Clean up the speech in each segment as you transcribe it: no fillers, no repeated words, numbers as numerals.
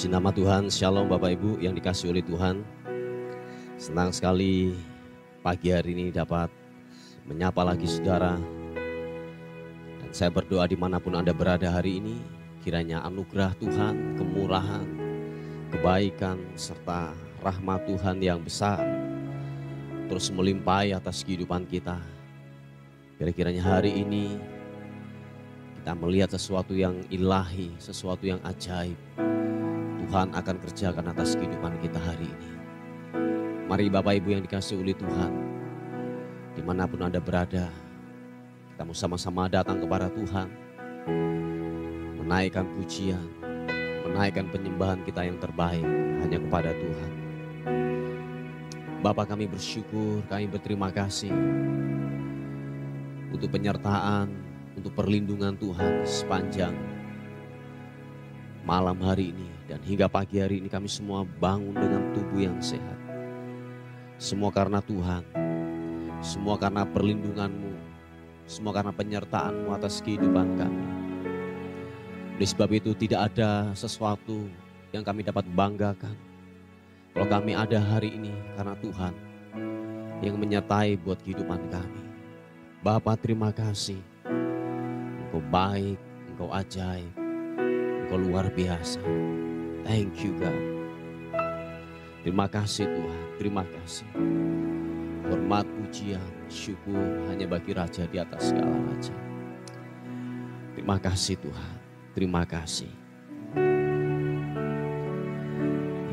Puji nama Tuhan, Shalom Bapak Ibu yang dikasihi oleh Tuhan. Senang sekali pagi hari ini dapat menyapa lagi saudara. Dan saya berdoa dimanapun Anda berada hari ini, kiranya anugerah Tuhan, kemurahan, kebaikan, serta rahmat Tuhan yang besar terus melimpahi atas kehidupan kita. Kira-kiranya hari ini kita melihat sesuatu yang ilahi, sesuatu yang ajaib. Tuhan akan kerjakan atas kehidupan kita hari ini. Mari Bapak Ibu yang dikasihi oleh Tuhan, dimanapun Anda berada, kita mau sama-sama datang kepada Tuhan, menaikkan pujian, menaikkan penyembahan kita yang terbaik hanya kepada Tuhan. Bapa, kami bersyukur, kami berterima kasih untuk penyertaan, untuk perlindungan Tuhan sepanjang malam hari ini. Dan hingga pagi hari ini kami semua bangun dengan tubuh yang sehat. Semua karena Tuhan, semua karena perlindungan-Mu, semua karena penyertaan-Mu atas kehidupan kami. Oleh sebab itu tidak ada sesuatu yang kami dapat banggakan kalau kami ada hari ini karena Tuhan yang menyertai buat kehidupan kami. Bapa, terima kasih. Engkau baik, Engkau ajaib, Engkau luar biasa. Thank you God. Terima kasih Tuhan, terima kasih. Hormat, pujian, syukur hanya bagi Raja di atas segala raja. Terima kasih Tuhan, terima kasih.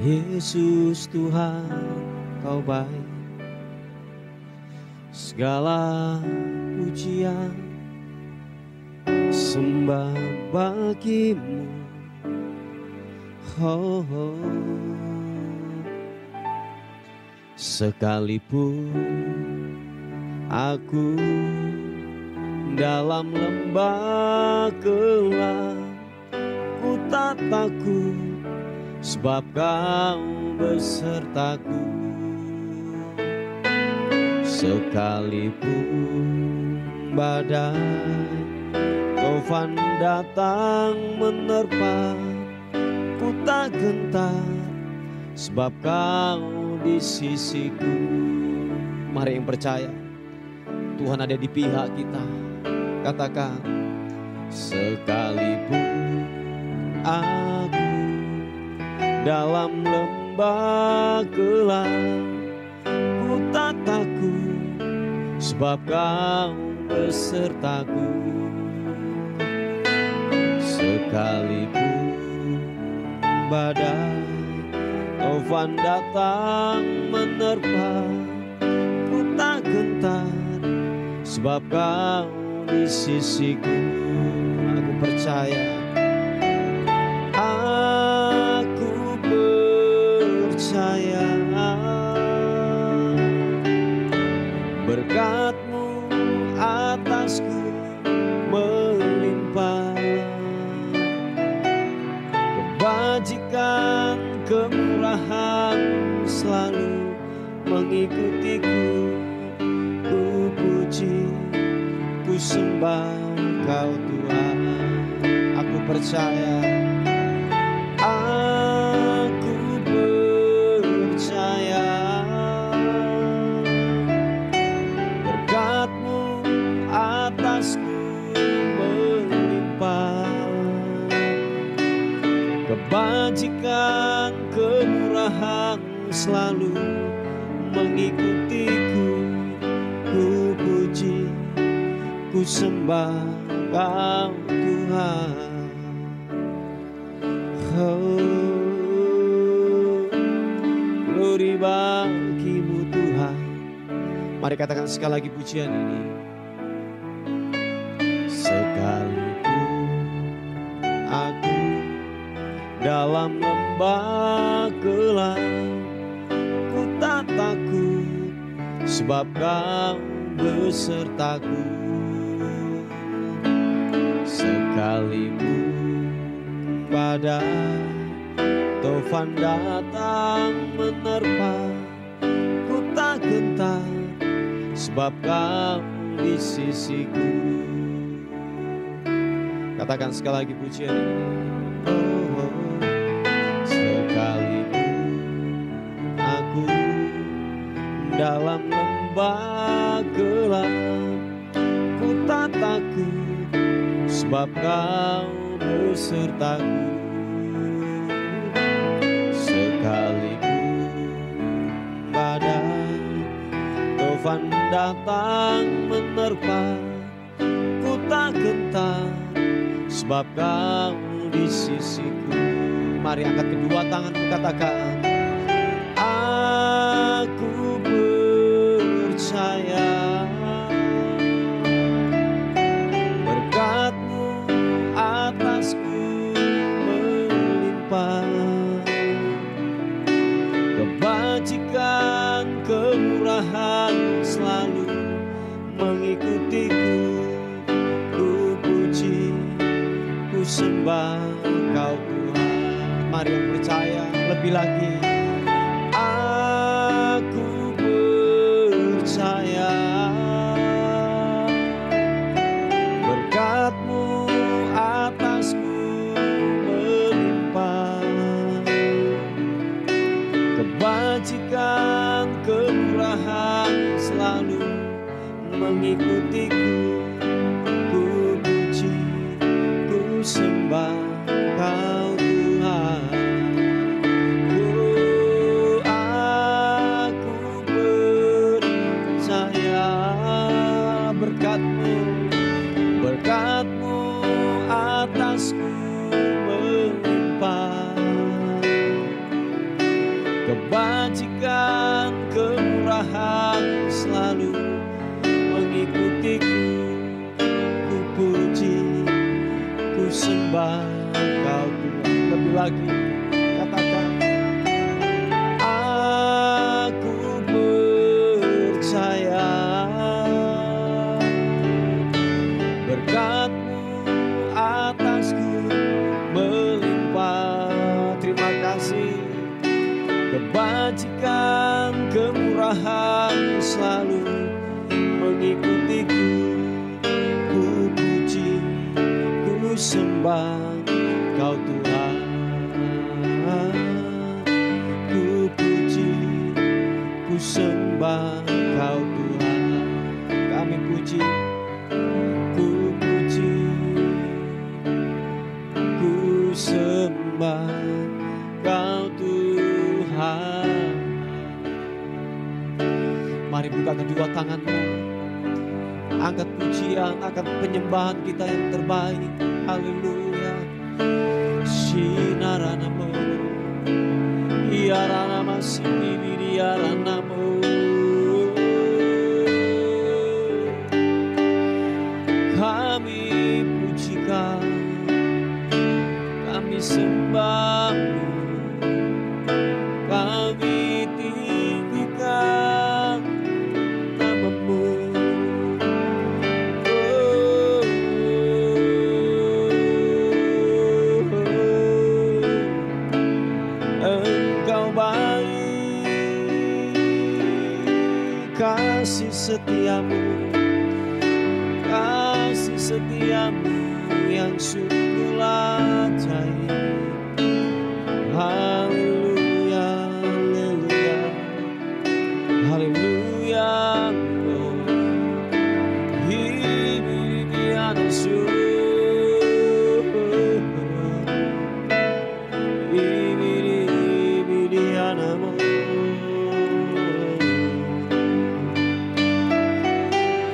Yesus Tuhan, Kau baik. Segala pujian sembah bagimu. Oh, oh. Sekalipun aku dalam lembah gelap, ku tak takut sebab Kau besertaku. Sekalipun badai taufan datang menerpa, ku tak gentar sebab Kau di sisiku. Mari yang percaya Tuhan ada di pihak kita. Katakan, sekalipun aku dalam lembah gelap, ku tak takut sebab Kau besertaku. Sekalipun badai taufan datang menerpa, ku tak gentar sebab Kau di sisiku. Aku percaya, aku percaya berkat-Mu atasku melimpah. Kebajikan, kemurahan selalu mengikutiku. Ku puji, ku sembah Kau Tuhan. Aku percaya, aku percaya berkat-Mu atasku melimpah. Kebajikan, kemurahan selalu mengikutiku. Ku puji, ku sembah Kau Tuhan. Oh, glory bagi-Mu Tuhan. Mari katakan sekali lagi pujian ini. Sekalipun aku dalam lembah gelap, ku tak takut sebab Kau besertaku. Sekalipun badai taufan datang menerpa, ku tak gentar sebab Kau di sisiku. Katakan sekali lagi pujian ini. Oh, oh. dalam lembah gelap, ku tak takut sebab Kau besertaku. Sekalipun badai tofan datang menerpa, ku tak gentar sebab Kau di sisiku. Mari angkat kedua tanganmu, katakan, aku percaya berkat-Mu atasku melimpah, kebajikan kemurahan selalu mengikutiku. Ku puji, ku sembah Kau Tuhan. Mari yang percaya lebih lagi. Aku percaya berkat-Mu atasku melimpah, kebajikan kemurahan selalu mengikutiku. Ku puji, ku sembah Kau Tuhan. Aku percaya berkat-Mu, berkat-Mu atasku melimpah, kebajikan kemurahan selalu mengikutiku. Ku puji, ku sembah Kau Tuhan. Lebih lagi, katakan, aku percaya berkat-Mu atasku melimpah. Terima kasih. Kebajikan kemurahan selalu mengikutiku. Ku puji, ku sembah Kau Tuhan. Ku puji, ku sembah Kau Tuhan. Kami puji, ku puji, ku sembah Kau Tuhan. Mari buka kedua tanganmu, angkat pujian, angkat penyembahan kita yang terbaik. Haleluya. Shinaranamu, Iaranama Sibiri Iaranamu. Kami pujikan, kami sembah-Mu, kami tinggikan nama-Mu. Engkau baik, kasih setia-Mu, kasih setia-Mu yang sungguh ajaib. Haleluya, haleluya, haleluya.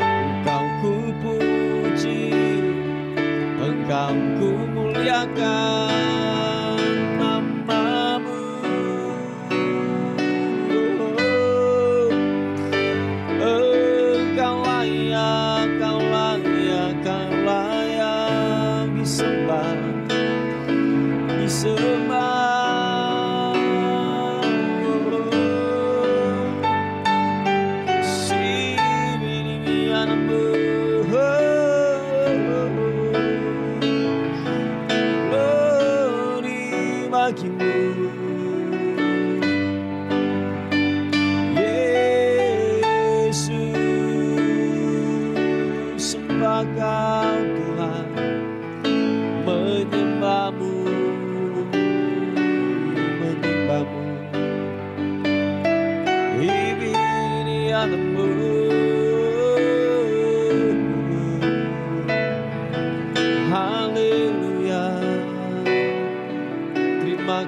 Engkau ku puji, Engkau ku muliakan nama-Mu. Engkau layak, Kau layak, Kau layak disembah, disembah. Oh,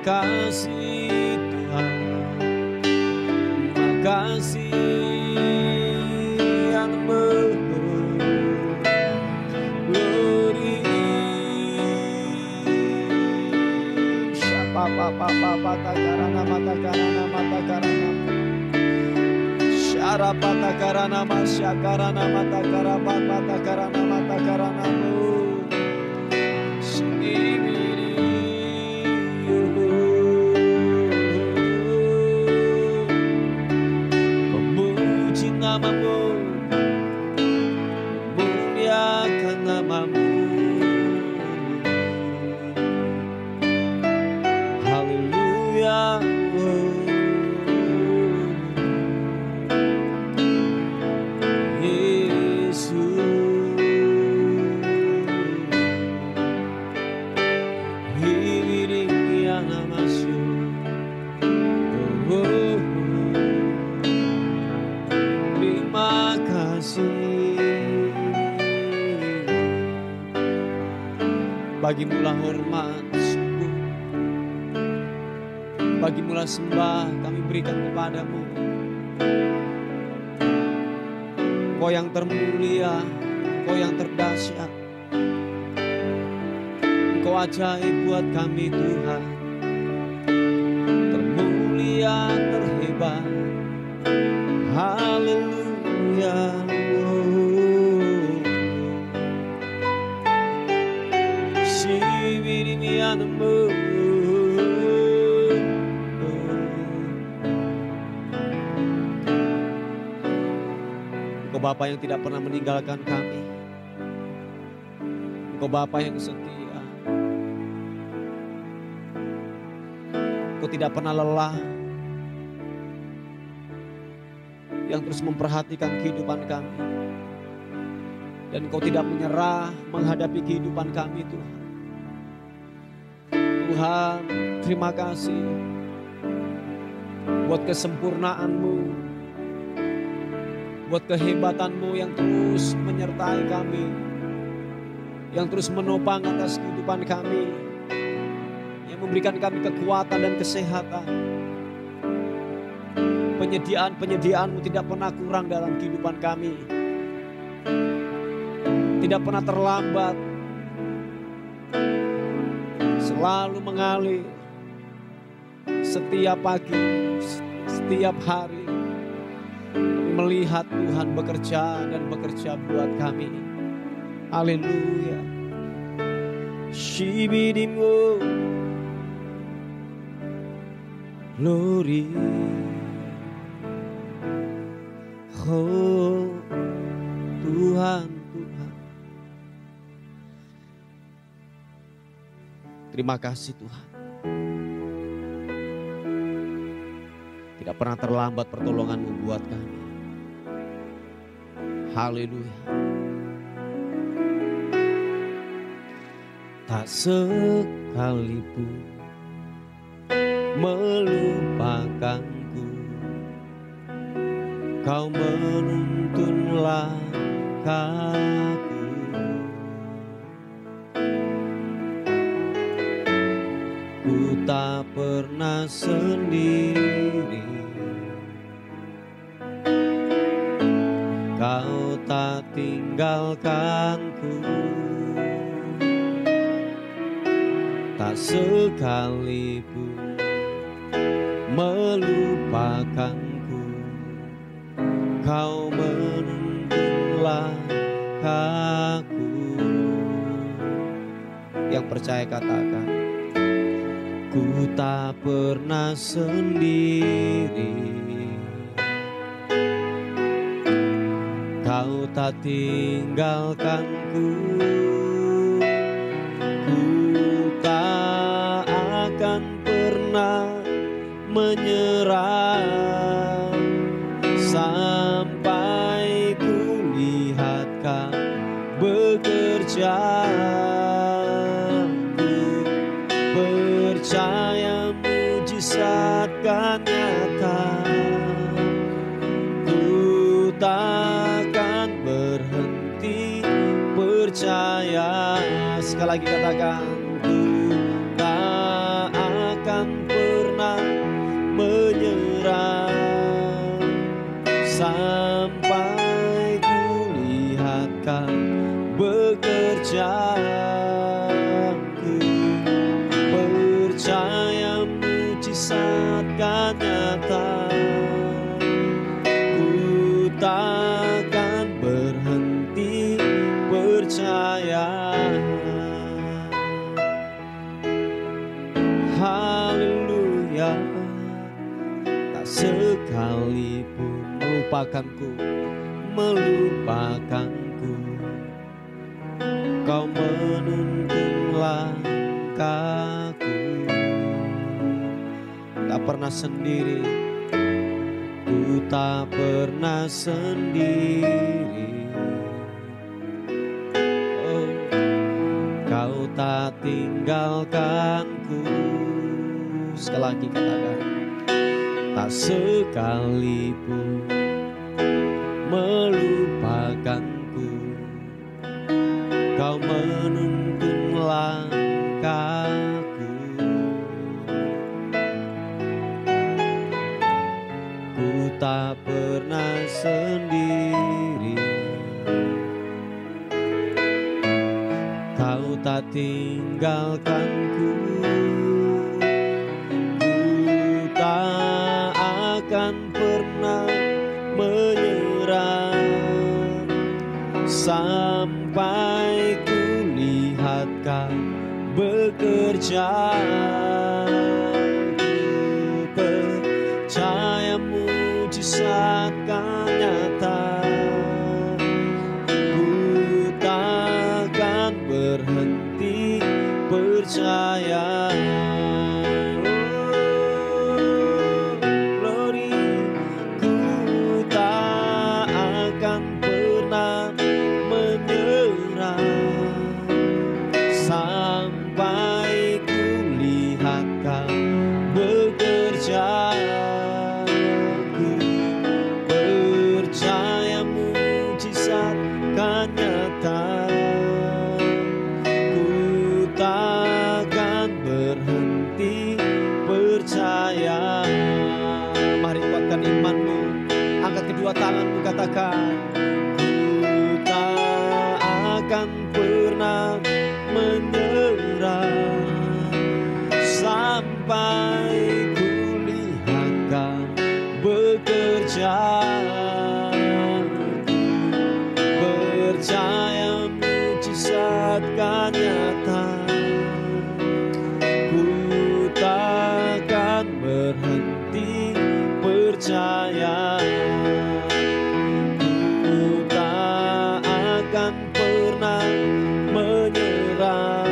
kasih Tuhan, terima kasih yang glory. Papa takarana mata karana syara pata karana masya karana mata karapat mata karana memuji namamu, memuliakan namamu. Bagimulah hormat sungguh, bagimulah sembah kami berikan kepadamu. Kau yang termulia, Kau yang terdahsyat, Engkau ajaib buat kami Tuhan, termulia, terhebat. Haleluya. Engkau Bapa yang tidak pernah meninggalkan kami, Engkau Bapa yang setia, Engkau tidak pernah lelah, yang terus memperhatikan kehidupan kami, dan Engkau tidak menyerah menghadapi kehidupan kami Tuhan. Tuhan, terima kasih buat kesempurnaan-Mu, buat kehebatan-Mu yang terus menyertai kami, yang terus menopang atas kehidupan kami, yang memberikan kami kekuatan dan kesehatan. Penyediaan-penyediaan-Mu tidak pernah kurang dalam kehidupan kami, tidak pernah terlambat, selalu mengalir setiap pagi, setiap hari. Melihat Tuhan bekerja dan bekerja buat kami. Haleluya. Shibidimu glory. Oh Tuhan, Tuhan. Terima kasih Tuhan. Tidak pernah terlambat pertolongan-Mu buat kami. Haleluya. Tak sekalipun melupakanku, Kau menuntun langkahku. Ku tak pernah sendiri, Kau tak tinggalkanku. Tak sekalipun melupakanku, Kau menuntun langkahku. Yang percaya katakan, ku tak pernah sendiri, Kau tak tinggalkanku. Ku tak akan pernah menyerah sampai ku lihat Kau bekerja. Ku percaya mujizat kan nyata, ku takkan berhenti percaya. Sekali lagi katakan, ku tak akan akan pernah menyerah sampai kulihat Kau bekerja. Ku percaya mujizat kan nyata. Ku takkan berhenti percaya. Haleluya. Tak sekalipun melupakanku, Kau menuntun langkahku. Tak pernah sendiri, ku tak pernah sendiri. Oh, Kau tak tinggalkanku. Sekali lagi katakan, tak sekalipun melupakanku, Kau menuntun langkahku. Ku tak pernah sendiri. Kau tak tinggalkanku. Ku tak akan pernah menyerah sampai kulihat Kau bekerja. Ku percaya mujizat kan nyata. Ku takkan berhenti percaya. Mari kuatkan imanmu, angkat kedua tanganmu, katakan, ku tak akan pernah menyerah sampai kulihat Kau bekerja. Percaya mujizat kan nyata. Berhenti percaya. Ku tak akan pernah menyerah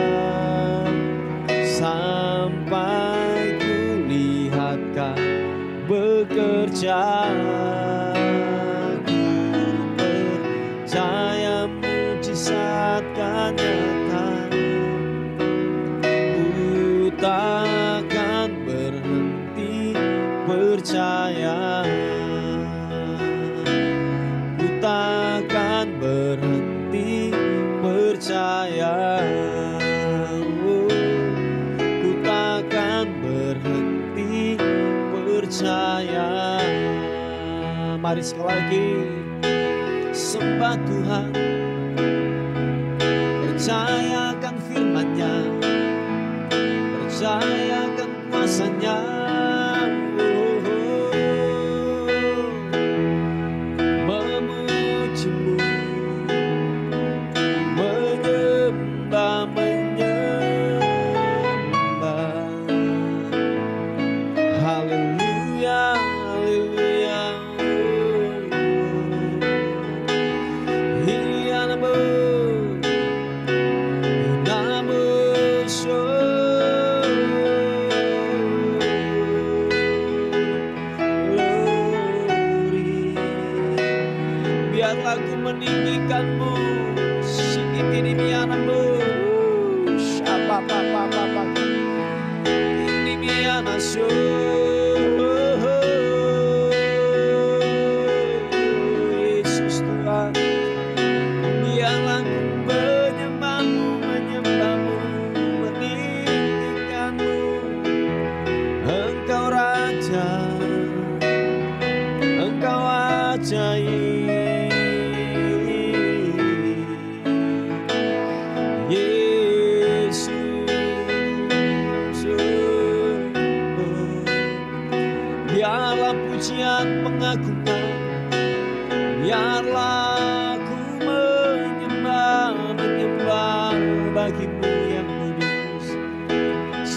sampai kulihat Kau bekerja. Ku percaya mujizat kan nyata. Ku takkan berhenti percaya. Ku takkan berhenti percaya. Ku takkan berhenti percaya. Mari sekali lagi sembah Tuhan, percayakan firman-Nya, percayakan kuasa-Nya. Memuji-Mu, menyembah. Haleluya, haleluya. Biarlah ku meninggikan-Mu, ini mianamu, apa ini mianasu. Yesus Tuhan, biarlah ku menyembah-Mu, meninggikan-Mu.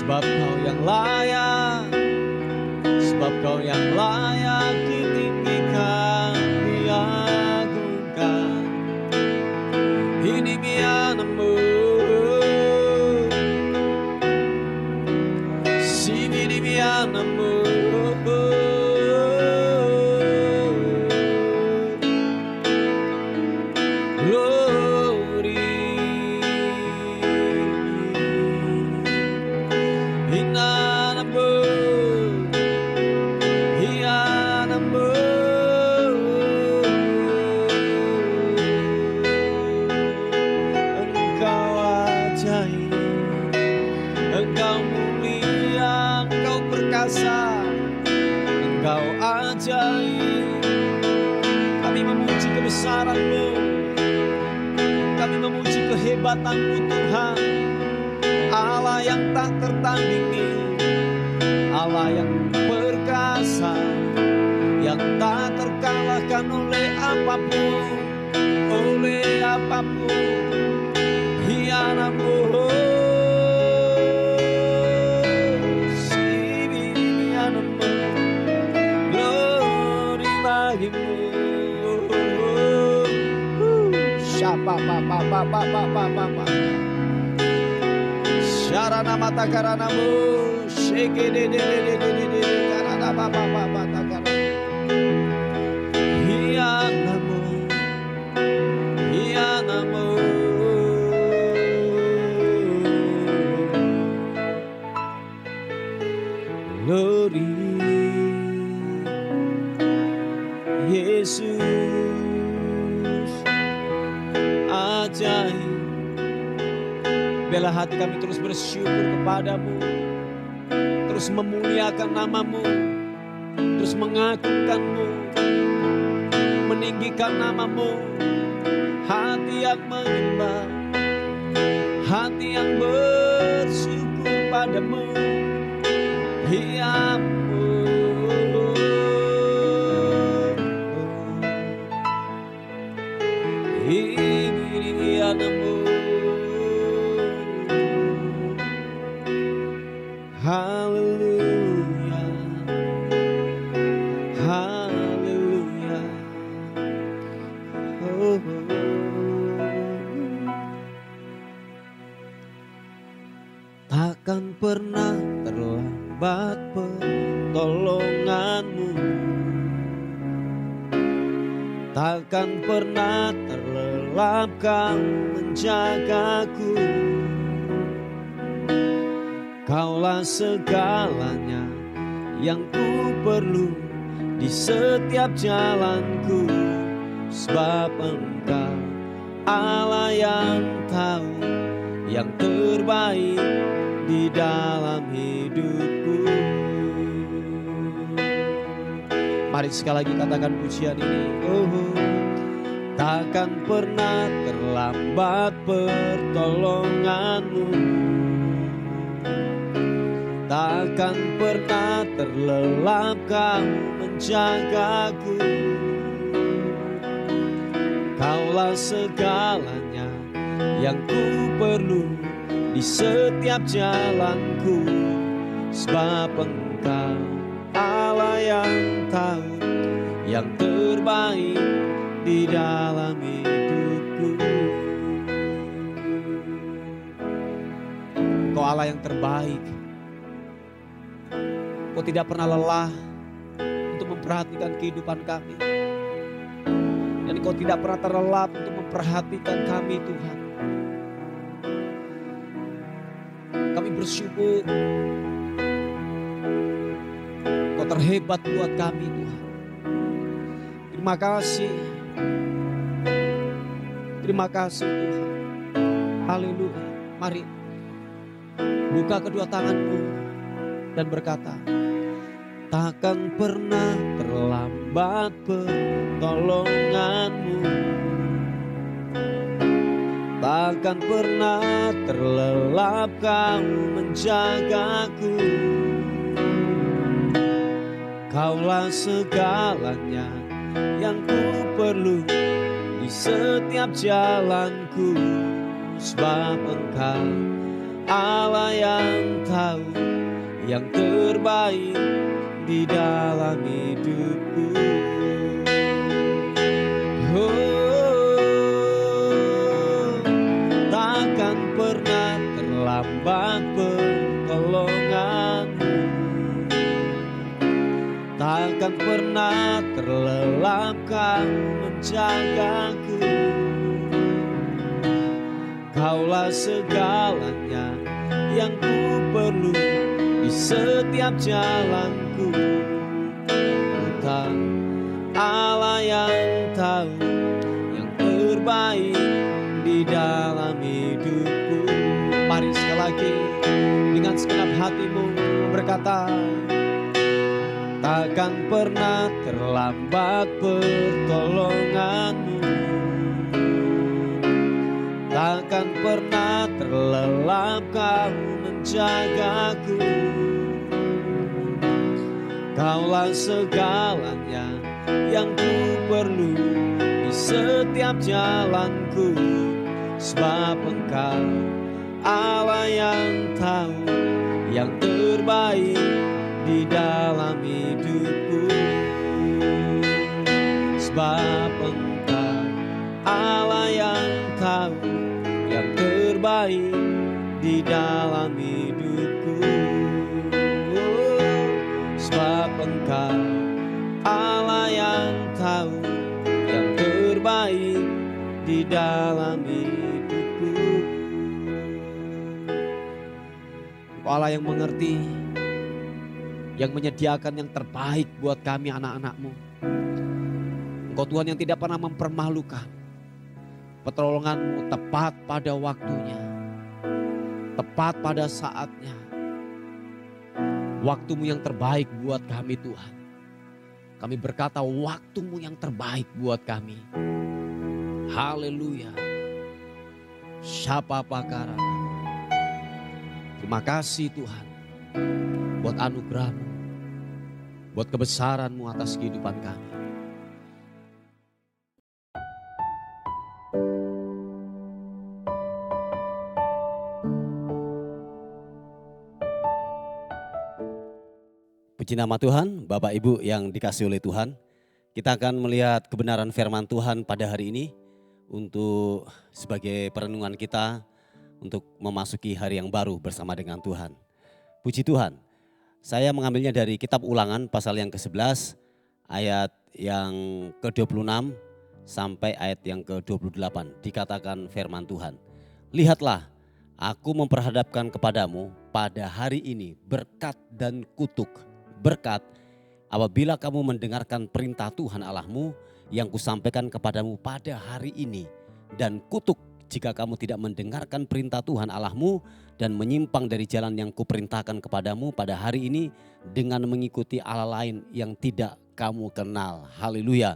Sebab Kau yang layak, sebab Kau yang layak ditinggikan, diagungkan. Ini mianamu, sini di mianamu. Engkau ajaib. Kami memuji kebesaran-Mu, kami memuji kehebatan-Mu Tuhan. Allah yang tak tertandingi, Allah yang perkasa, yang tak terkalahkan oleh apapun, oleh apapun. Hianamu Syarana mata karanamu, shake de karana baba takara. Hianamu, hianamu. Glory Yesus ajaib. Biarlah hati kami terus bersyukur kepadamu, terus memuliakan namamu, terus mengagungkanmu, meninggikan namamu. Hati yang menyembah, hati yang bersyukur padamu. Hiamu hianamu. Haleluya, haleluya. Oh. Takkan pernah terlambat pertolonganmu, takkan pernah terlelap Kau menjagaku. Kaulah segalanya yang ku perlu di setiap jalanku. Sebab Engkau Allah yang tahu yang terbaik di dalam hidupku. Mari sekali lagi katakan pujian ini. Oh, takkan pernah terlambat pertolonganmu, takkan pernah terlelap Kau menjagaku. Kaulah segalanya yang ku perlu di setiap jalanku. Sebab Engkau Allah yang tahu yang terbaik di dalam hidupku. Kau Allah yang terbaik. Kau tidak pernah lelah untuk memperhatikan kehidupan kami. Dan Kau tidak pernah terlelap untuk memperhatikan kami Tuhan. Kami bersyukur Kau terhebat buat kami Tuhan. Terima kasih. Terima kasih Tuhan. Haleluya. Mari buka kedua tanganmu dan berkata, takkan pernah terlambat pertolonganmu, takkan pernah terlelap Kau menjagaku. Kaulah segalanya yang ku perlu di setiap jalanku. Sebab Engkau Allah yang tahu tahu yang terbaik di dalam hidupku. Takkan pernah terlambat pertolonganmu, takkan pernah terlelap Kau menjagaku. Kaulah segalanya yang ku perlu di setiap jalanku. Engkau Allah yang tahu yang terbaik di dalam hidupku. Mari sekali lagi dengan segenap hatimu berkata, takkan pernah terlambat pertolonganmu, takkan pernah terlelap Kau menjagaku. Kaulah segalanya yang ku perlu di setiap jalanku. Sebab Engkau Allah yang tahu yang terbaik di dalam hidupku. Sebab Engkau Allah yang tahu yang terbaik di dalam hidupku. Sebab Engkau Allah yang tahu yang terbaik di dalam hidupku. Engkau Allah yang mengerti, yang menyediakan yang terbaik buat kami anak-anak-Mu. Engkau Tuhan yang tidak pernah mempermalukan. Pertolongan-Mu tepat pada waktunya, tepat pada saatnya. Waktu-Mu yang terbaik buat kami Tuhan. Kami berkata waktu-Mu yang terbaik buat kami. Haleluya. Syapa pakara. Terima kasih Tuhan buat anugerah-Mu, buat kebesaran-Mu atas kehidupan kami. Puji nama Tuhan, Bapak Ibu yang dikasihi oleh Tuhan. Kita akan melihat kebenaran firman Tuhan pada hari ini untuk sebagai perenungan kita untuk memasuki hari yang baru bersama dengan Tuhan. Puji Tuhan, saya mengambilnya dari kitab Ulangan pasal yang ke-11 ayat yang ke-26 sampai ayat yang ke-28. Dikatakan firman Tuhan, lihatlah aku memperhadapkan kepadamu pada hari ini berkat dan kutuk. Berkat apabila kamu mendengarkan perintah Tuhan Allahmu yang kusampaikan kepadamu pada hari ini. Dan kutuk jika kamu tidak mendengarkan perintah Tuhan Allahmu dan menyimpang dari jalan yang kuperintahkan kepadamu pada hari ini dengan mengikuti Allah lain yang tidak kamu kenal. Haleluya.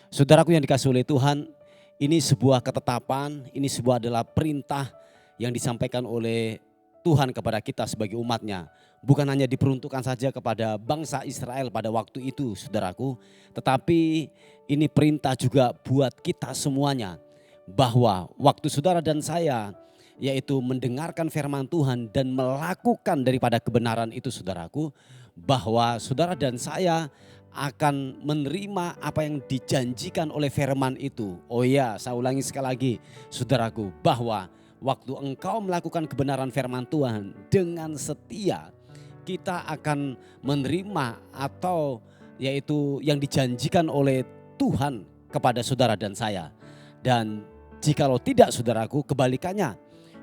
Saudaraku yang dikasihi oleh Tuhan, ini sebuah ketetapan, ini sebuah adalah perintah yang disampaikan oleh Tuhan kepada kita sebagai umatnya. Bukan hanya diperuntukkan saja kepada bangsa Israel pada waktu itu saudaraku. Tetapi ini perintah juga buat kita semuanya. Bahwa waktu saudara dan saya yaitu mendengarkan firman Tuhan dan melakukan daripada kebenaran itu saudaraku. Bahwa saudara dan saya akan menerima apa yang dijanjikan oleh firman itu. Oh ya, saya ulangi sekali lagi saudaraku. Bahwa waktu engkau melakukan kebenaran firman Tuhan dengan setia, kita akan menerima atau yaitu yang dijanjikan oleh Tuhan kepada saudara dan saya. Dan jikalau tidak saudaraku, kebalikannya,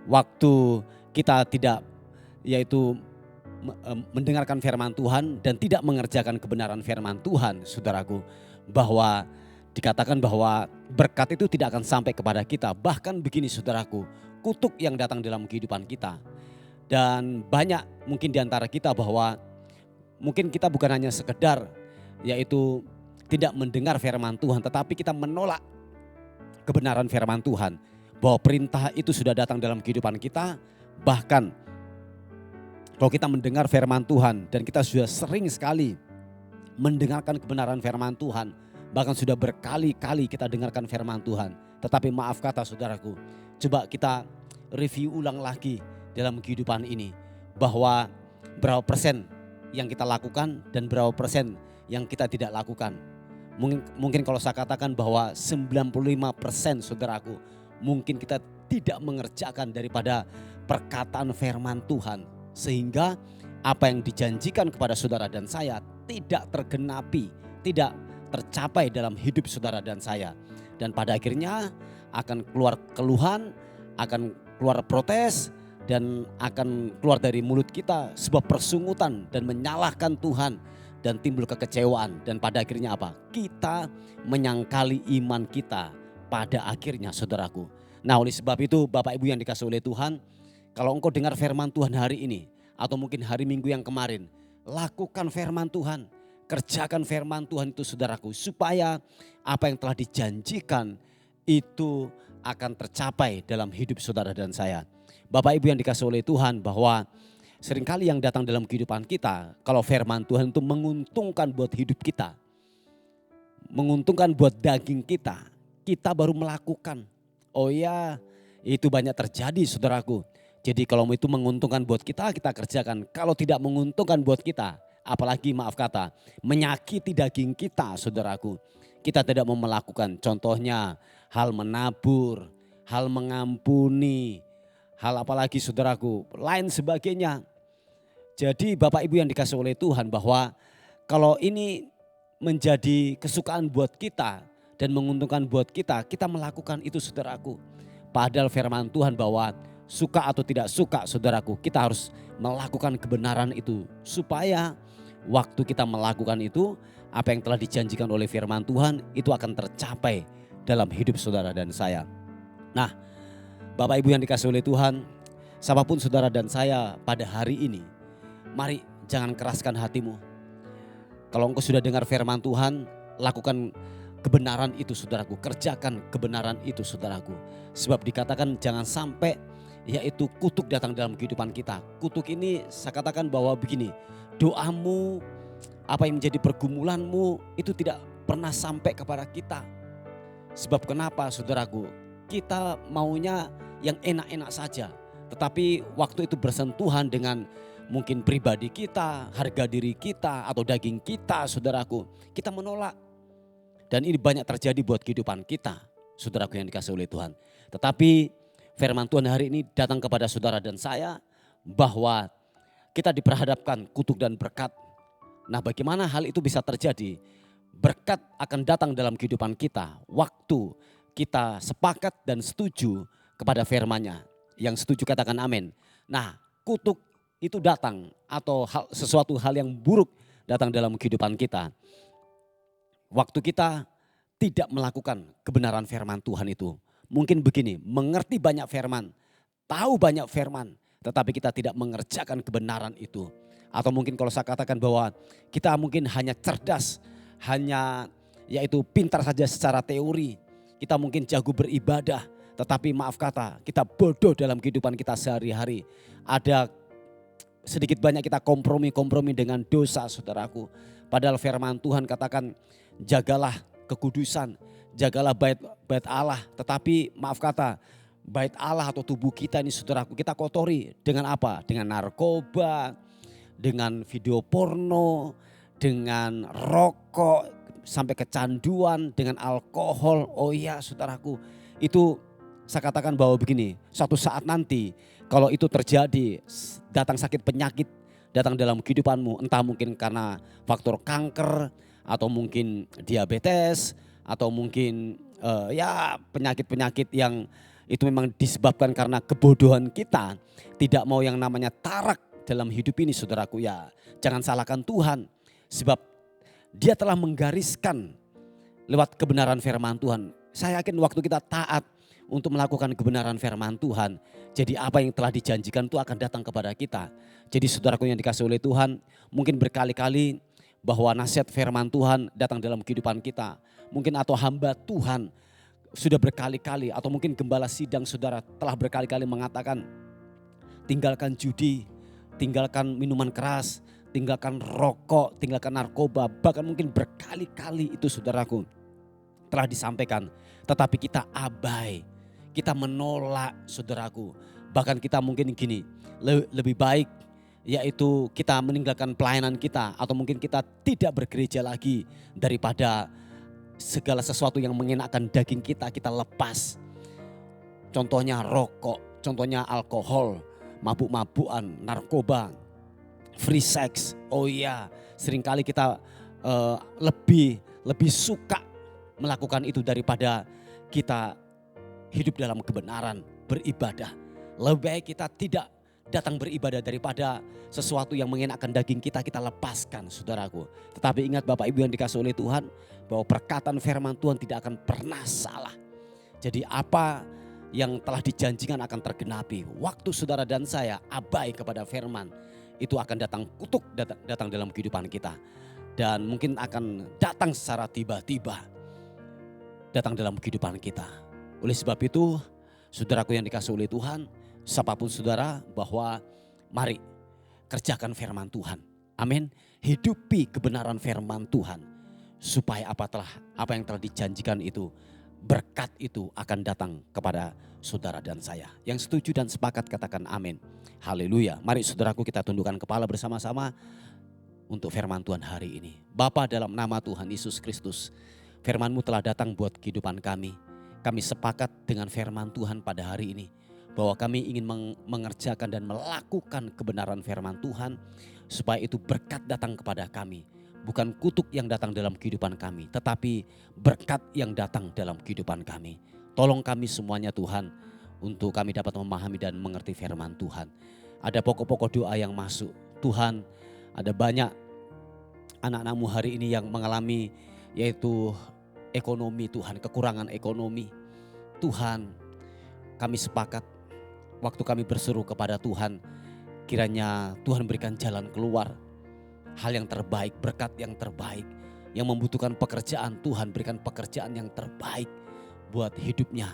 waktu kita tidak yaitu mendengarkan firman Tuhan dan tidak mengerjakan kebenaran firman Tuhan saudaraku, bahwa dikatakan bahwa berkat itu tidak akan sampai kepada kita. Bahkan begini saudaraku, kutuk yang datang dalam kehidupan kita. Dan banyak mungkin diantara kita bahwa mungkin kita bukan hanya sekedar yaitu tidak mendengar firman Tuhan, tetapi kita menolak kebenaran firman Tuhan. Bahwa perintah itu sudah datang dalam kehidupan kita. Bahkan kalau kita mendengar firman Tuhan dan kita sudah sering sekali mendengarkan kebenaran firman Tuhan. Bahkan sudah berkali-kali kita dengarkan firman Tuhan. Tetapi maaf kata saudaraku, coba kita review ulang lagi dalam kehidupan ini. Bahwa berapa persen yang kita lakukan dan berapa persen yang kita tidak lakukan. Mungkin kalau saya katakan bahwa 95% saudaraku, mungkin kita tidak mengerjakan daripada perkataan firman Tuhan. Sehingga apa yang dijanjikan kepada saudara dan saya tidak tergenapi, tidak tercapai dalam hidup saudara dan saya. Dan pada akhirnya akan keluar keluhan, akan keluar protes, dan akan keluar dari mulut kita sebuah persungutan dan menyalahkan Tuhan dan timbul kekecewaan. Dan pada akhirnya apa? Kita menyangkali iman kita pada akhirnya saudaraku. Nah oleh sebab itu Bapak Ibu yang dikasihi oleh Tuhan, kalau engkau dengar firman Tuhan hari ini atau mungkin hari Minggu yang kemarin, lakukan firman Tuhan, kerjakan firman Tuhan itu saudaraku, supaya apa yang telah dijanjikan itu akan tercapai dalam hidup saudara dan saya. Bapak Ibu yang dikasihi oleh Tuhan, bahwa seringkali yang datang dalam kehidupan kita, kalau firman Tuhan itu menguntungkan buat hidup kita, menguntungkan buat daging kita, kita baru melakukan. Oh ya, itu banyak terjadi saudaraku. Jadi kalau itu menguntungkan buat kita, kita kerjakan. Kalau tidak menguntungkan buat kita, apalagi maaf kata, menyakiti daging kita saudaraku, kita tidak mau melakukan. Contohnya hal menabur, hal mengampuni, hal apalagi saudaraku, lain sebagainya. Jadi Bapak Ibu yang dikasihi oleh Tuhan, bahwa kalau ini menjadi kesukaan buat kita dan menguntungkan buat kita, kita melakukan itu saudaraku. Padahal firman Tuhan bahwa suka atau tidak suka saudaraku, kita harus melakukan kebenaran itu. Supaya waktu kita melakukan itu, apa yang telah dijanjikan oleh firman Tuhan itu akan tercapai dalam hidup saudara dan saya. Nah Bapak Ibu yang dikasihi oleh Tuhan, siapapun saudara dan saya pada hari ini, mari jangan keraskan hatimu. Kalau engkau sudah dengar firman Tuhan, lakukan kebenaran itu saudaraku, kerjakan kebenaran itu saudaraku. Sebab dikatakan jangan sampai yaitu kutuk datang dalam kehidupan kita. Kutuk ini saya katakan bahwa begini, doamu, apa yang menjadi pergumulanmu itu tidak pernah sampai kepada kita. Sebab kenapa saudaraku? Kita maunya yang enak-enak saja. Tetapi waktu itu bersentuhan dengan mungkin pribadi kita, harga diri kita atau daging kita saudaraku, kita menolak. Dan ini banyak terjadi buat kehidupan kita saudaraku yang dikasihi oleh Tuhan. Tetapi firman Tuhan hari ini datang kepada saudara dan saya bahwa kita diperhadapkan kutuk dan berkat. Nah bagaimana hal itu bisa terjadi? Berkat akan datang dalam kehidupan kita waktu kita sepakat dan setuju kepada firman-Nya. Yang setuju katakan amin. Nah kutuk itu datang atau sesuatu hal yang buruk datang dalam kehidupan kita waktu kita tidak melakukan kebenaran firman Tuhan itu. Mungkin begini, mengerti banyak firman, tahu banyak firman, tetapi kita tidak mengerjakan kebenaran itu. Atau mungkin kalau saya katakan bahwa kita mungkin hanya cerdas, hanya yaitu pintar saja secara teori. Kita mungkin jago beribadah, tetapi maaf kata kita bodoh dalam kehidupan kita sehari-hari. Ada sedikit banyak kita kompromi dengan dosa saudaraku. Padahal firman Tuhan katakan jagalah kekudusan, jagalah bait Allah. Tetapi maaf kata bait Allah atau tubuh kita ini saudaraku, kita kotori dengan apa? Dengan narkoba, dengan video porno, dengan rokok, sampai kecanduan, dengan alkohol. Oh iya saudaraku, itu saya katakan bahwa begini, suatu saat nanti kalau itu terjadi, datang sakit penyakit, datang dalam kehidupanmu, entah mungkin karena faktor kanker, atau mungkin diabetes, atau mungkin ya penyakit-penyakit yang itu memang disebabkan karena kebodohan kita. Tidak mau yang namanya tarak dalam hidup ini saudaraku, ya jangan salahkan Tuhan. Sebab Dia telah menggariskan lewat kebenaran firman Tuhan. Saya yakin waktu kita taat untuk melakukan kebenaran firman Tuhan, jadi apa yang telah dijanjikan itu akan datang kepada kita. Jadi saudaraku yang dikasihi oleh Tuhan, mungkin berkali-kali bahwa nasihat firman Tuhan datang dalam kehidupan kita. Mungkin atau hamba Tuhan sudah berkali-kali atau mungkin gembala sidang saudara telah berkali-kali mengatakan tinggalkan judi, tinggalkan minuman keras, tinggalkan rokok, tinggalkan narkoba. Bahkan mungkin berkali-kali itu saudaraku telah disampaikan. Tetapi kita abai, kita menolak saudaraku. Bahkan kita mungkin gini, lebih baik yaitu kita meninggalkan pelayanan kita atau mungkin kita tidak bergereja lagi, daripada segala sesuatu yang mengenakan daging kita lepas. Contohnya rokok, contohnya alkohol, mabuk-mabukan, narkoba, free sex. Oh iya, seringkali kita lebih suka melakukan itu daripada kita hidup dalam kebenaran, beribadah. Lebih baik kita tidak datang beribadah daripada sesuatu yang mengenakan daging kita lepaskan, saudaraku. Tetapi ingat Bapak Ibu yang dikasihi oleh Tuhan, bahwa perkataan firman Tuhan tidak akan pernah salah. Jadi apa yang telah dijanjikan akan tergenapi. Waktu saudara dan saya abai kepada firman, itu akan datang kutuk datang dalam kehidupan kita. Dan mungkin akan datang secara tiba-tiba datang dalam kehidupan kita. Oleh sebab itu, saudaraku yang dikasihi oleh Tuhan, siapapun saudara, bahwa mari kerjakan firman Tuhan. Amin. Hidupi kebenaran firman Tuhan, supaya apa yang telah dijanjikan itu, berkat itu akan datang kepada saudara dan saya. Yang setuju dan sepakat katakan amin. Haleluya. Mari saudaraku, kita tundukkan kepala bersama-sama untuk firman Tuhan hari ini. Bapa, dalam nama Tuhan Yesus Kristus, firman-Mu telah datang buat kehidupan kami. Kami sepakat dengan firman Tuhan pada hari ini, bahwa kami ingin mengerjakan dan melakukan kebenaran firman Tuhan, supaya itu berkat datang kepada kami. Bukan kutuk yang datang dalam kehidupan kami, tetapi berkat yang datang dalam kehidupan kami. Tolong kami semuanya Tuhan, untuk kami dapat memahami dan mengerti firman Tuhan. Ada pokok-pokok doa yang masuk. Tuhan, ada banyak anak-anak-Mu hari ini yang mengalami, yaitu ekonomi Tuhan, kekurangan ekonomi. Tuhan, kami sepakat, waktu kami berseru kepada Tuhan, kiranya Tuhan berikan jalan keluar, hal yang terbaik, berkat yang terbaik. Yang membutuhkan pekerjaan, Tuhan berikan pekerjaan yang terbaik buat hidupnya.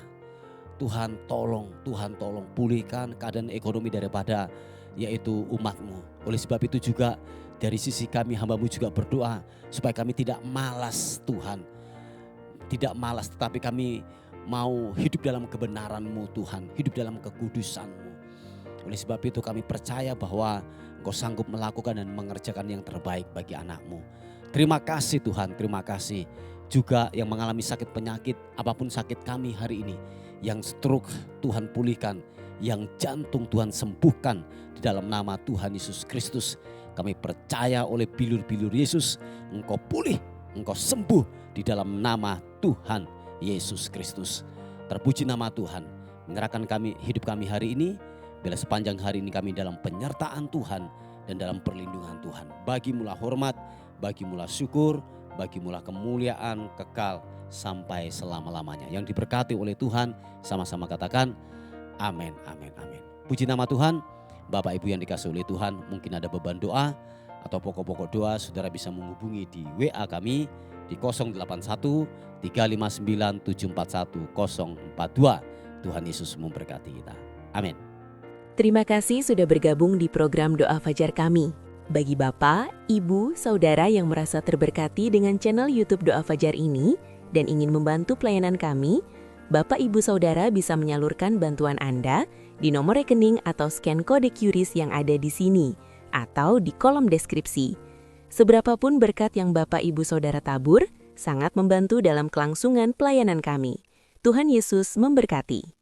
Tuhan tolong pulihkan keadaan ekonomi daripada yaitu umat-Mu. Oleh sebab itu juga dari sisi kami, hamba-Mu juga berdoa supaya kami tidak malas Tuhan. Tidak malas, tetapi kami mau hidup dalam kebenaran-Mu Tuhan, hidup dalam kekudusan-Mu. Oleh sebab itu kami percaya bahwa Engkau sanggup melakukan dan mengerjakan yang terbaik bagi anak-Mu. Terima kasih Tuhan, terima kasih. Juga yang mengalami sakit penyakit, apapun sakit kami hari ini, yang stroke Tuhan pulihkan, yang jantung Tuhan sembuhkan di dalam nama Tuhan Yesus Kristus. Kami percaya oleh bilur-bilur Yesus, Engkau pulih, Engkau sembuh di dalam nama Tuhan Yesus Kristus. Terpuji nama Tuhan. Menyerahkan hidup kami hari ini, bila sepanjang hari ini kami dalam penyertaan Tuhan dan dalam perlindungan Tuhan. Bagi-Mulah hormat, bagi-Mulah syukur, bagi-Mulah kemuliaan kekal sampai selama-lamanya. Yang diberkati oleh Tuhan, sama-sama katakan amin, amin, amin. Puji nama Tuhan. Bapak Ibu yang dikasihi oleh Tuhan, mungkin ada beban doa atau pokok-pokok doa, saudara bisa menghubungi di WA kami di 081 359 741 042. Tuhan Yesus memberkati kita. Amin. Terima kasih sudah bergabung di program Doa Fajar kami. Bagi Bapak, Ibu, Saudara yang merasa terberkati dengan channel YouTube Doa Fajar ini dan ingin membantu pelayanan kami, Bapak Ibu Saudara bisa menyalurkan bantuan Anda di nomor rekening atau scan kode QRIS yang ada di sini atau di kolom deskripsi. Seberapapun berkat yang Bapak Ibu Saudara tabur, sangat membantu dalam kelangsungan pelayanan kami. Tuhan Yesus memberkati.